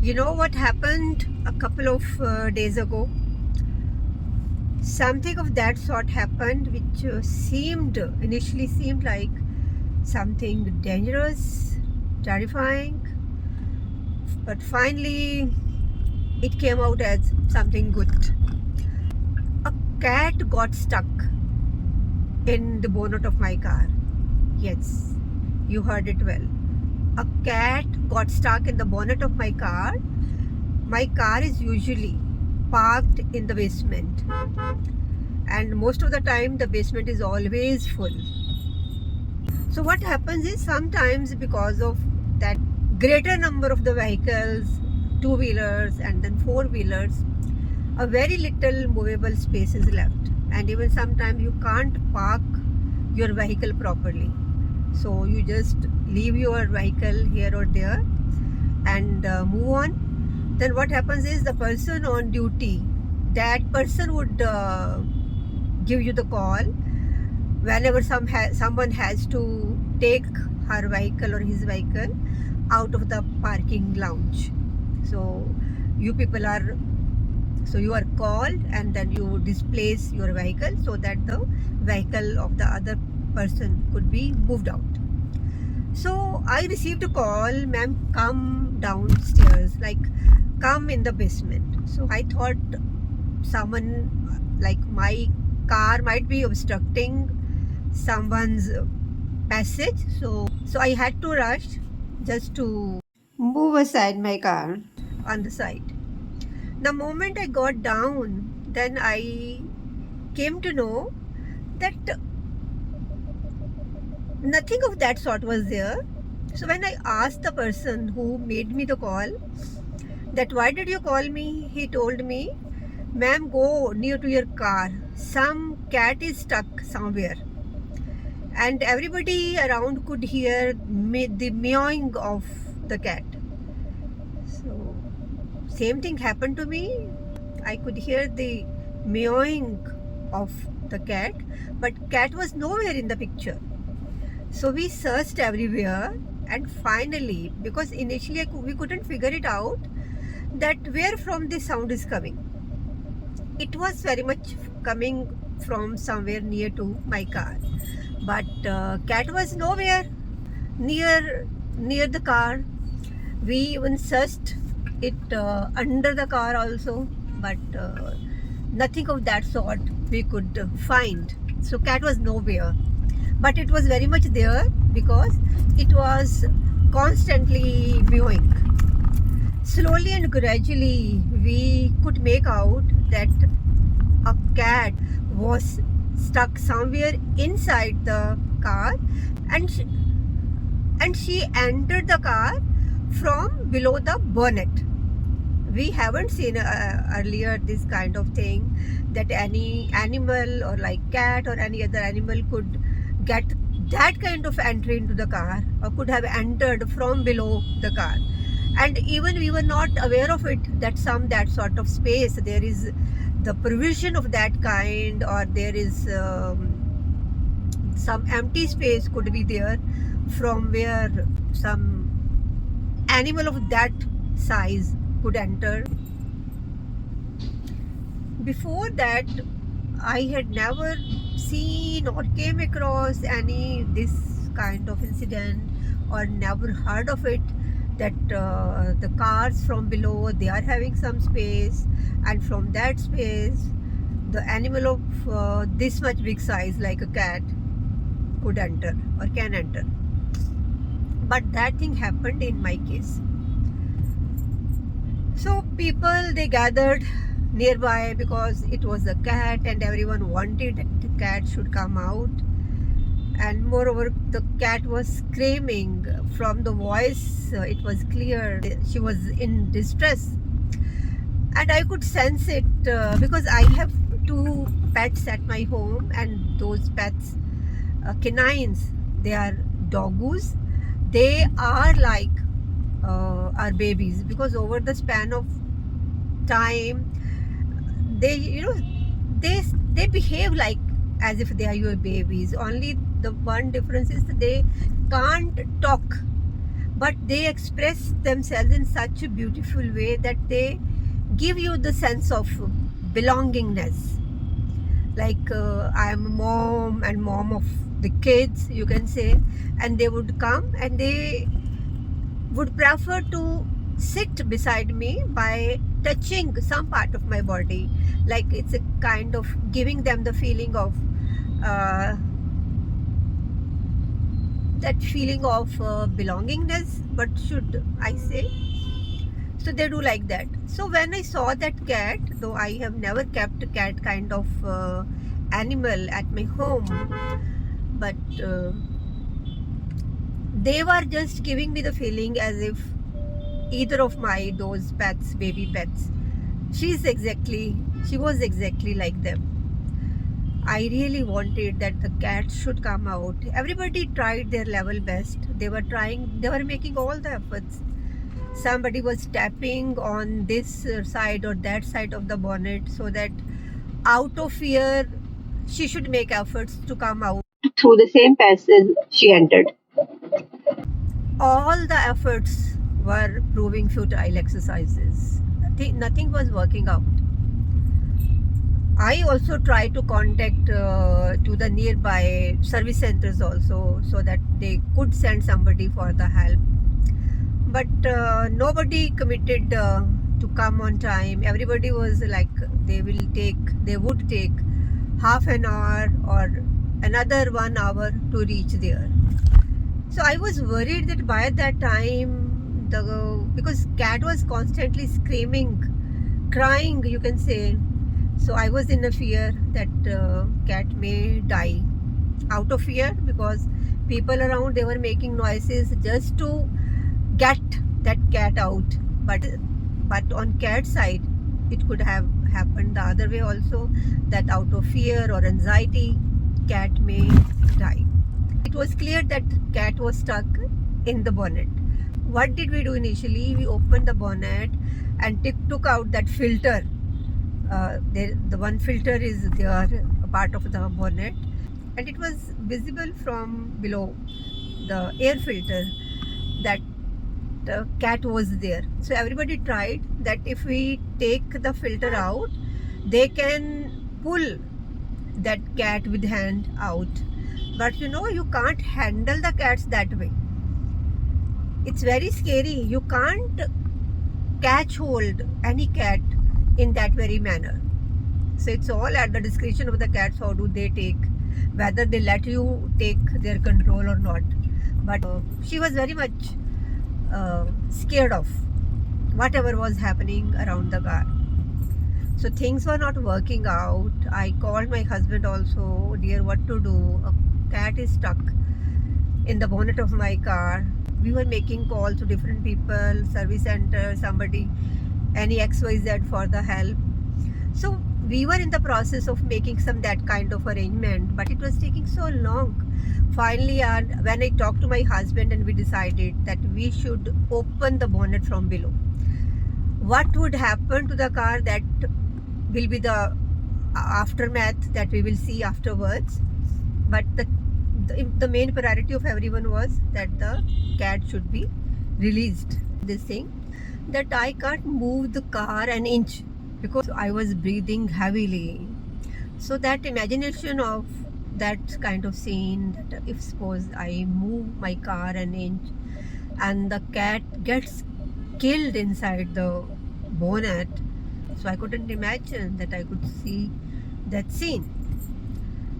You know what happened a couple of days ago? Something of that sort happened, which initially seemed like something dangerous, terrifying, but finally it came out as something good. A cat got stuck in the bonnet of my car. Yes, you heard it well. A cat got stuck in the bonnet of my car. My car is usually parked in the basement, and most of the time the basement is always full. So what happens is sometimes because of that greater number of the vehicles, two-wheelers and then four-wheelers, a very little movable space is left, and even sometimes you can't park your vehicle properly. So you just leave your vehicle here or there and move on. Then what happens is the person on duty, that person would give you the call whenever someone has to take her vehicle or his vehicle out of the parking lounge. So you are called, and then you displace your vehicle so that the vehicle of the other person could be moved out. So I received a call, ma'am, come downstairs, like come in the basement. So I thought someone, like my car might be obstructing someone's passage. So I had to rush just to move aside my car on the side. The moment I got down, then I came to know that nothing of that sort was there. So when I asked the person who made me the call that why did you call me, he told me, ma'am, go near to your car. Some cat is stuck somewhere. And everybody around could hear the meowing of the cat. So same thing happened to me. I could hear the meowing of the cat, but cat was nowhere in the picture. So we searched everywhere, and finally, because initially we couldn't figure it out that where from the sound is coming. It was very much coming from somewhere near to my car, but cat was nowhere near the car. We even searched it under the car also, but nothing of that sort we could find. So cat was nowhere, but it was very much there because it was constantly mewing. Slowly and gradually we could make out that a cat was stuck somewhere inside the car, and she entered the car from below the bonnet. We haven't seen earlier this kind of thing, that any animal or like cat or any other animal could get that kind of entry into the car or could have entered from below the car. And even we were not aware of it, that that sort of space, there is the provision of that kind, or there is some empty space could be there from where some animal of that size could enter. Before that, I had never seen or came across any this kind of incident, or never heard of it, that the cars from below, they are having some space, and from that space the animal of this much big size like a cat could enter or can enter. But that thing happened in my case. So people, they gathered nearby because it was a cat and everyone wanted that the cat should come out. And moreover, the cat was screaming. From the voice, it was clear she was in distress, and I could sense it because I have two pets at my home, and those pets, canines, they are doggoos. They are like our babies, because over the span of time, they they behave like as if they are your babies. Only the one difference is that they can't talk, but they express themselves in such a beautiful way that they give you the sense of belongingness. Like I am a mom and mom of the kids, you can say, and they would come and they would prefer to sit beside me by touching some part of my body. Like it's a kind of giving them the feeling of uh, that feeling of belongingness, but should I say. So they do like that. So when I saw that cat, though I have never kept a cat kind of animal at my home, but they were just giving me the feeling as if either of my those pets, baby pets, she was exactly like them. I really wanted that the cat should come out. Everybody tried their level best. They were trying, they were making all the efforts. Somebody was tapping on this side or that side of the bonnet so that out of fear she should make efforts to come out through the same passage she entered. All the efforts were proving futile exercises. Nothing was working out. I also tried to contact to the nearby service centers also so that they could send somebody for the help. But nobody committed to come on time. Everybody was like they would take half an hour or another 1 hour to reach there. So I was worried that by that time because cat was constantly screaming, crying, you can say. So I was in a fear that cat may die. Out of fear because people around they were making noises just to get that cat out. But on cat side, it could have happened the other way also, that out of fear or anxiety, cat may die. It was clear that cat was stuck in the bonnet. What did we do initially? We opened the bonnet and took out that filter. The one filter is there, a part of the bonnet, and it was visible from below the air filter that the cat was there. So everybody tried that if we take the filter out, they can pull that cat with hand out. But you can't handle the cats that way. It's very scary. You can't catch hold any cat in that very manner. So it's all at the discretion of the cats. How do they take, whether they let you take their control or not. But she was very much scared of whatever was happening around the car. So things were not working out. I called my husband also, dear, what to do? A cat is stuck in the bonnet of my car. We were making calls to different people, service center, somebody, any XYZ for the help. So we were in the process of making that kind of arrangement, but it was taking so long. Finally, when I talked to my husband and we decided that we should open the bonnet from below. What would happen to the car, that will be the aftermath that we will see afterwards. But the main priority of everyone was that the cat should be released. This thing that I can't move the car an inch because I was breathing heavily. So that imagination of that kind of scene, that if suppose I move my car an inch and the cat gets killed inside the bonnet, so I couldn't imagine that I could see that scene.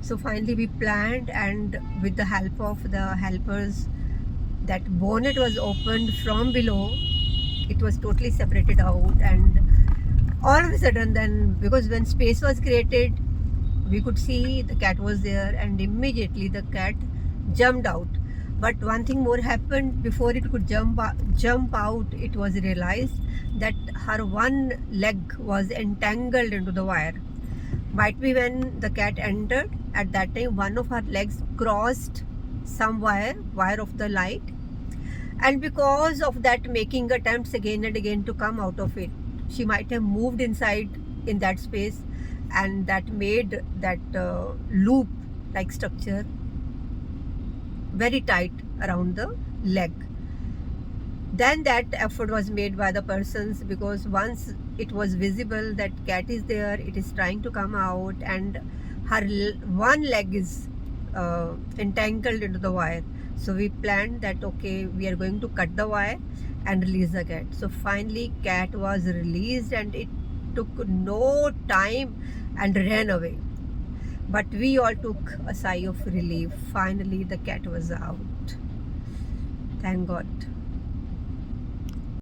So finally we planned, and with the help of the helpers, that bonnet was opened from below. It was totally separated out, and all of a sudden then, because when space was created, we could see the cat was there, and immediately the cat jumped out. But one thing more happened. Before it could jump out, it was realized that her one leg was entangled into the wire. Might be when the cat entered, at that time one of her legs crossed some wire of the light, and because of that, making attempts again and again to come out of it, she might have moved inside in that space, and that made that loop like structure very tight around the leg. then that effort was made by the persons, because once it was visible that cat is there, it is trying to come out, and her one leg is entangled into the wire. So we planned that okay, we are going to cut the wire and release the cat. So finally cat was released, and it took no time and ran away. But we all took a sigh of relief. Finally the cat was out. Thank God.